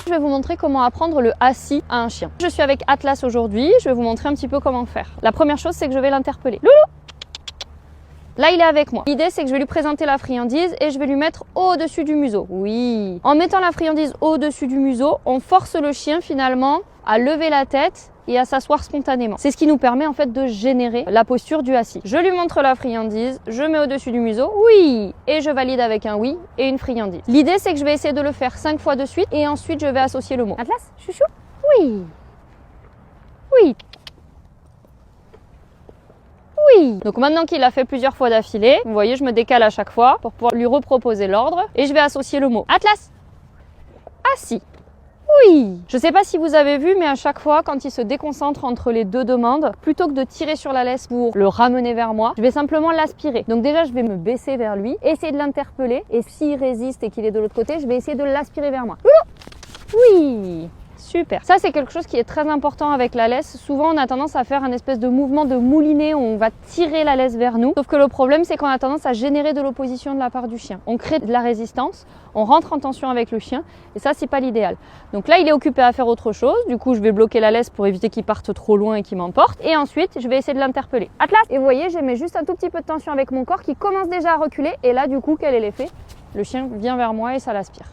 je vais vous montrer comment apprendre le assis à un chien. Je suis avec Atlas aujourd'hui, je vais vous montrer un petit peu comment faire. La première chose, c'est que je vais l'interpeller. Loulou! Là, il est avec moi. L'idée, c'est que je vais lui présenter la friandise et je vais lui mettre au-dessus du museau. Oui. En mettant la friandise au-dessus du museau, on force le chien finalement à lever la tête et à s'asseoir spontanément. C'est ce qui nous permet en fait de générer la posture du assis. Je lui montre la friandise, je mets au-dessus du museau, oui, et je valide avec un oui et une friandise. L'idée, c'est que je vais essayer de le faire 5 fois de suite et ensuite je vais associer le mot. Atlas, chouchou, oui, oui. Oui. Donc maintenant qu'il l'a fait plusieurs fois d'affilée, vous voyez, je me décale à chaque fois pour pouvoir lui reproposer l'ordre et je vais associer le mot. Atlas, assis. Oui. Je ne sais pas si vous avez vu, mais à chaque fois, quand il se déconcentre entre les deux demandes, plutôt que de tirer sur la laisse pour le ramener vers moi, je vais simplement l'aspirer. Donc déjà, je vais me baisser vers lui, essayer de l'interpeller et s'il résiste et qu'il est de l'autre côté, je vais essayer de l'aspirer vers moi. Oui. Super. Ça, c'est quelque chose qui est très important avec la laisse. Souvent, on a tendance à faire un espèce de mouvement de moulinet où on va tirer la laisse vers nous. Sauf que le problème, c'est qu'on a tendance à générer de l'opposition de la part du chien. On crée de la résistance, on rentre en tension avec le chien et ça, c'est pas l'idéal. Donc là, il est occupé à faire autre chose. Du coup, je vais bloquer la laisse pour éviter qu'il parte trop loin et qu'il m'emporte. Et ensuite, je vais essayer de l'interpeller. Atlas! Et vous voyez, j'ai mis juste un tout petit peu de tension avec mon corps qui commence déjà à reculer. Et là, du coup, quel est l'effet? Le chien vient vers moi et ça l'aspire.